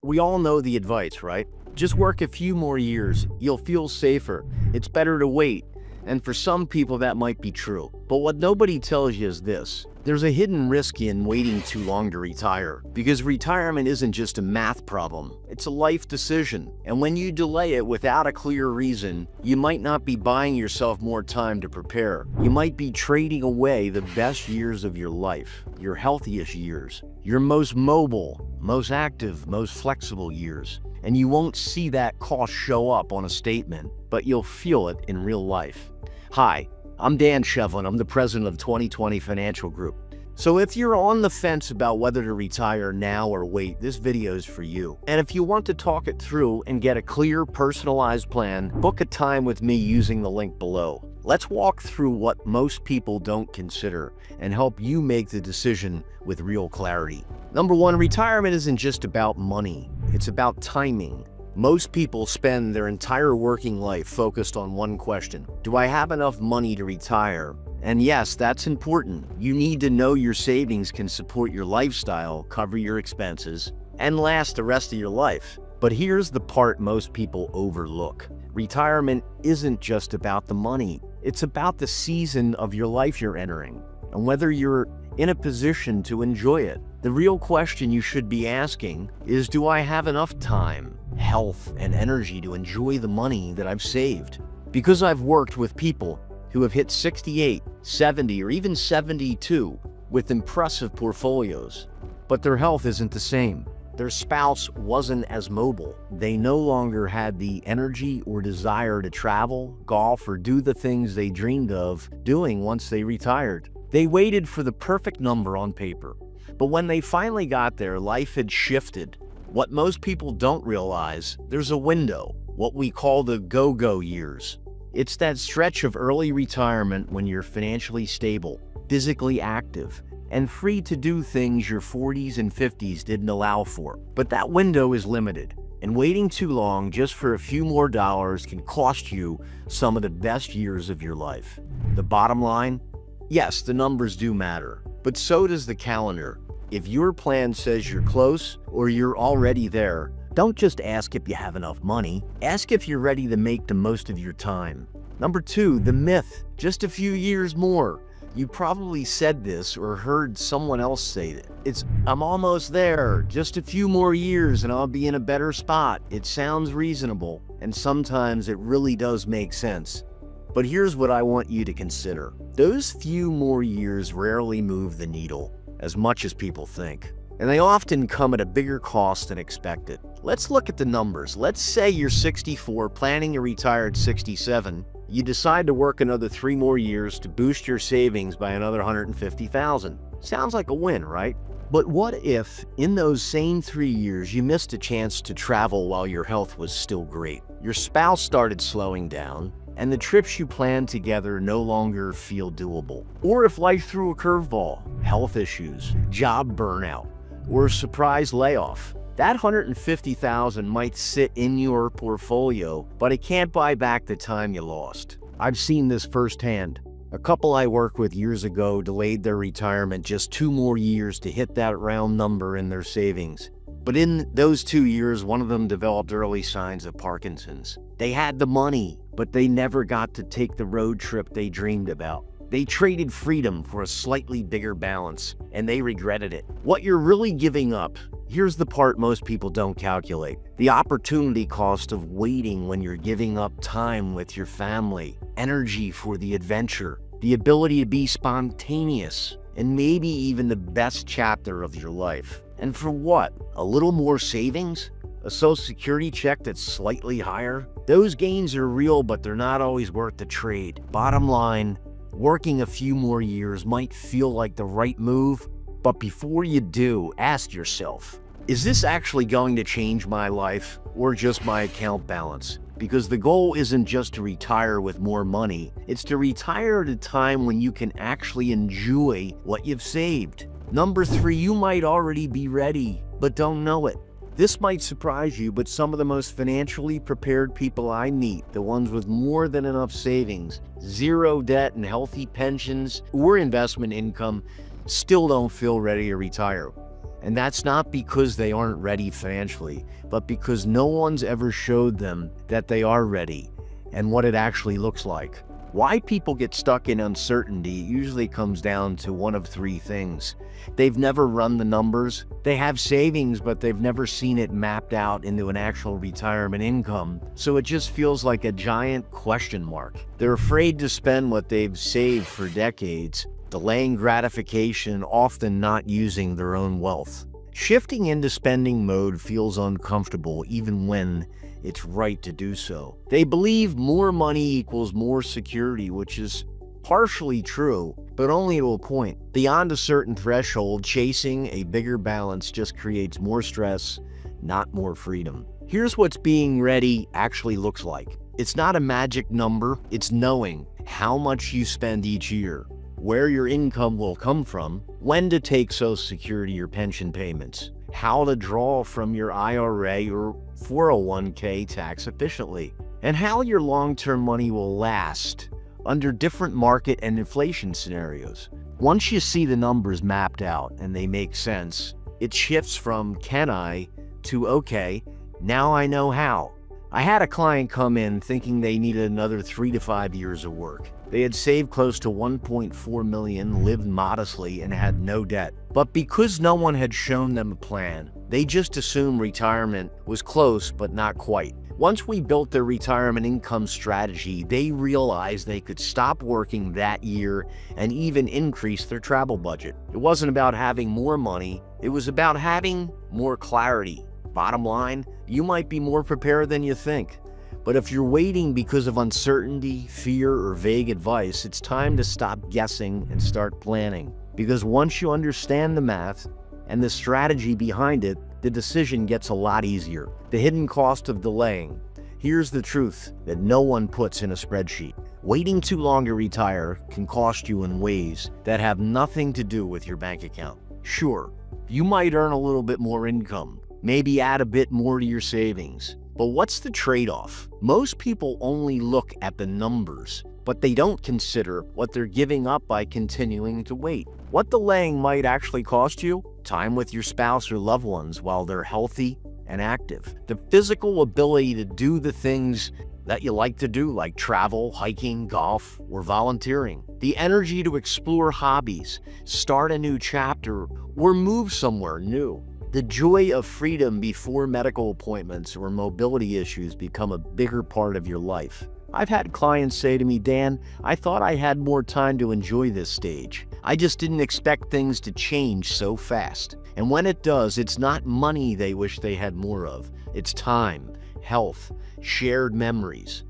We all know the advice, right? Just work a few more years. You'll feel safer. It's better to wait. And for some people that might be true. But what nobody tells you is this. There's a hidden risk in waiting too long to retire. Because retirement isn't just a math problem. It's a life decision. And when you delay it without a clear reason, you might not be buying yourself more time to prepare. You might be trading away the best years of your life. Your healthiest years. Your most mobile, most active, most flexible years. And you won't see that cost show up on a statement, but you'll feel it in real life. Hi, I'm Dan Shevlin. I'm the president of 2020 Financial Group. So if you're on the fence about whether to retire now or wait, this video is for you. And if you want to talk it through and get a clear, personalized plan, book a time with me using the link below. Let's walk through what most people don't consider and help you make the decision with real clarity. Number one, retirement isn't just about money. It's about timing. Most people spend their entire working life focused on one question. Do I have enough money to retire? And yes, that's important. You need to know your savings can support your lifestyle, cover your expenses, and last the rest of your life. But here's the part most people overlook. Retirement isn't just about the money. It's about the season of your life you're entering and whether you're in a position to enjoy it. The real question you should be asking is, do I have enough time, health, and energy to enjoy the money that I've saved? Because I've worked with people who have hit 68, 70, or even 72 with impressive portfolios, but their health isn't the same. Their spouse wasn't as mobile. They no longer had the energy or desire to travel, golf, or do the things they dreamed of doing once they retired. They waited for the perfect number on paper. But when they finally got there, life had shifted. What most people don't realize, there's a window, what we call the go-go years. It's that stretch of early retirement when you're financially stable, physically active, and free to do things your 40s and 50s didn't allow for. But that window is limited, and waiting too long just for a few more dollars can cost you some of the best years of your life. The bottom line? Yes, the numbers do matter, but so does the calendar. If your plan says you're close or you're already there, don't just ask if you have enoug money. Ask if you're ready to make the most of your time. Number two, the myth, just a few years more. You probably said this or heard someone else say it. I'm almost there, just a few more years and I'll be in a better spot. It sounds reasonable, and sometimes it really does make sense. But here's what I want you to consider. Those few more years rarely move the needle as much as people think, and they often come at a bigger cost than expected. Let's look at the numbers. Let's say you're 64, planning to retire at 67. You decide to work another 3 more years to boost your savings by another $150,000. Sounds like a win, right? But what if, in those same 3 years, you missed a chance to travel while your health was still great? Your spouse started slowing down, and the trips you planned together no longer feel doable. Or if life threw a curveball, health issues, job burnout, or a surprise layoff. That $150,000 might sit in your portfolio, but it can't buy back the time you lost. I've seen this firsthand. A couple I worked with years ago delayed their retirement just 2 more years to hit that round number in their savings. But in those 2 years, one of them developed early signs of Parkinson's. They had the money, but they never got to take the road trip they dreamed about. They traded freedom for a slightly bigger balance, and they regretted it. What you're really giving up, here's the part most people don't calculate. The opportunity cost of waiting when you're giving up time with your family, energy for the adventure, the ability to be spontaneous, and maybe even the best chapter of your life. And for what? A little more savings? A Social Security check that's slightly higher? Those gains are real, but they're not always worth the trade. Bottom line, working a few more years might feel like the right move, but before you do, ask yourself, is this actually going to change my life or just my account balance? Because the goal isn't just to retire with more money, it's to retire at a time when you can actually enjoy what you've saved. Number 3, you might already be ready, but don't know it. This might surprise you, but some of the most financially prepared people I meet, the ones with more than enough savings, zero debt and healthy pensions or investment income, still don't feel ready to retire. And that's not because they aren't ready financially, but because no one's ever showed them that they are ready and what it actually looks like. Why people get stuck in uncertainty usually comes down to one of three things. They've never run the numbers. They have savings, but they've never seen it mapped out into an actual retirement income. So it just feels like a giant question mark. They're afraid to spend what they've saved for decades, delaying gratification, often not using their own wealth. Shifting into spending mode feels uncomfortable even when it's right to do so. They believe more money equals more security, which is partially true, but only to a point. Beyond a certain threshold, chasing a bigger balance just creates more stress, not more freedom. Here's what being ready actually looks like. It's not a magic number, it's knowing how much you spend each year, where your income will come from, when to take Social Security or pension payments, how to draw from your IRA or 401k tax efficiently, and how your long-term money will last under different market and inflation scenarios. Once you see the numbers mapped out and they make sense, it shifts from can I to okay, now I know how. I had a client come in thinking they needed another 3 to 5 years of work. They had saved close to $1.4 million, lived modestly, and had no debt. But because no one had shown them a plan, they just assumed retirement was close but not quite. Once we built their retirement income strategy, they realized they could stop working that year and even increase their travel budget. It wasn't about having more money, it was about having more clarity. Bottom line, you might be more prepared than you think. But if you're waiting because of uncertainty, fear, or vague advice, it's time to stop guessing and start planning. Because once you understand the math and the strategy behind it, the decision gets a lot easier. The hidden cost of delaying. Here's the truth that no one puts in a spreadsheet. Waiting too long to retire can cost you in ways that have nothing to do with your bank account. Sure, you might earn a little bit more income, maybe add a bit more to your savings. But what's the trade-off? Most people only look at the numbers, but they don't consider what they're giving up by continuing to wait. What delaying might actually cost you? Time with your spouse or loved ones while they're healthy and active. The physical ability to do the things that you like to do, like travel, hiking, golf, or volunteering. The energy to explore hobbies, start a new chapter, or move somewhere new. The joy of freedom before medical appointments or mobility issues become a bigger part of your life. I've had clients say to me, Dan, I thought I had more time to enjoy this stage. I just didn't expect things to change so fast. And when it does, it's not money they wish they had more of. It's time, health, shared memories.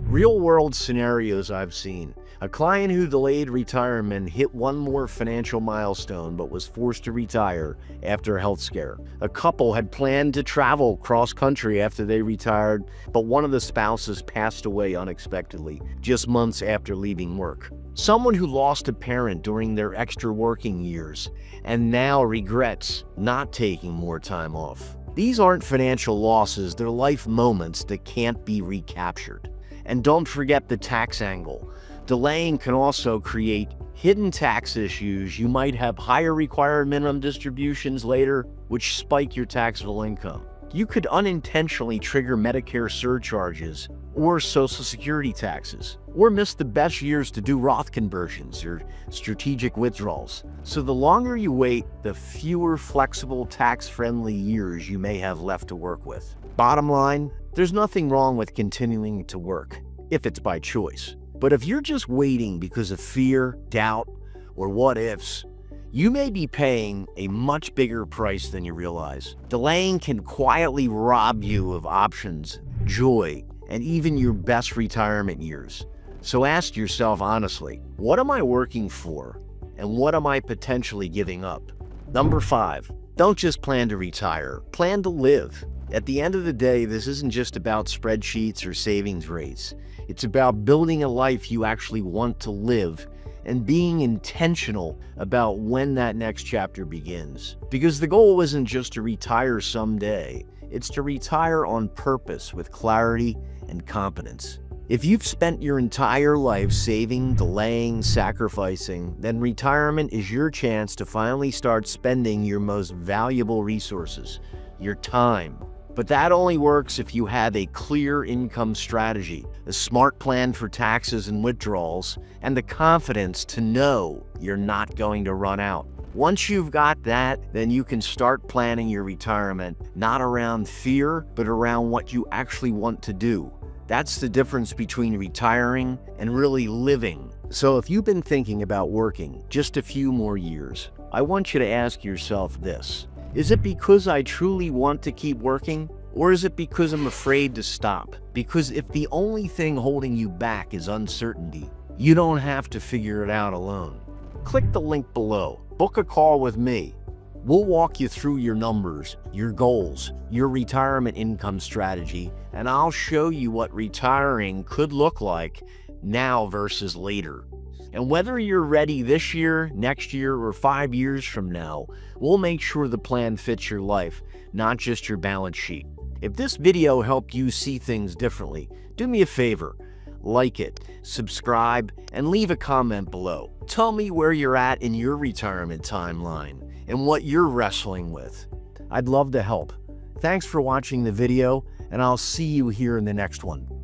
Real-world scenarios I've seen. A client who delayed retirement hit one more financial milestone but was forced to retire after a health scare. A couple had planned to travel cross-country after they retired, but one of the spouses passed away unexpectedly just months after leaving work. Someone who lost a parent during their extra working years and now regrets not taking more time off. These aren't financial losses, they're life moments that can't be recaptured. And don't forget the tax angle. Delaying can also create hidden tax issues. You might have higher required minimum distributions later, which spike your taxable income. You could unintentionally trigger Medicare surcharges or Social Security taxes, or miss the best years to do Roth conversions or strategic withdrawals. So the longer you wait, the fewer flexible tax-friendly years you may have left to work with. Bottom line, there's nothing wrong with continuing to work, if it's by choice. But if you're just waiting because of fear, doubt, or what-ifs, you may be paying a much bigger price than you realize. Delaying can quietly rob you of options, joy, and even your best retirement years. So ask yourself honestly, what am I working for? And what am I potentially giving up? Number 5, don't just plan to retire, plan to live. At the end of the day, this isn't just about spreadsheets or savings rates. It's about building a life you actually want to live and being intentional about when that next chapter begins. Because the goal isn't just to retire someday, it's to retire on purpose with clarity and competence. If you've spent your entire life saving, delaying, sacrificing, then retirement is your chance to finally start spending your most valuable resources, your time. But that only works if you have a clear income strategy, a smart plan for taxes and withdrawals, and the confidence to know you're not going to run out. Once you've got that, then you can start planning your retirement, not around fear, but around what you actually want to do. That's the difference between retiring and really living. So if you've been thinking about working just a few more years, I want you to ask yourself this. Is it because I truly want to keep working? Or is it because I'm afraid to stop? Because if the only thing holding you back is uncertainty, you don't have to figure it out alone. Click the link below. Book a call with me. We'll walk you through your numbers, your goals, your retirement income strategy, and I'll show you what retiring could look like now versus later. And whether you're ready this year, next year, or 5 years from now, we'll make sure the plan fits your life, not just your balance sheet. If this video helped you see things differently, do me a favor. Like it, subscribe, and leave a comment below. Tell me where you're at in your retirement timeline and what you're wrestling with. I'd love to help. Thanks for watching the video, and I'll see you here in the next one.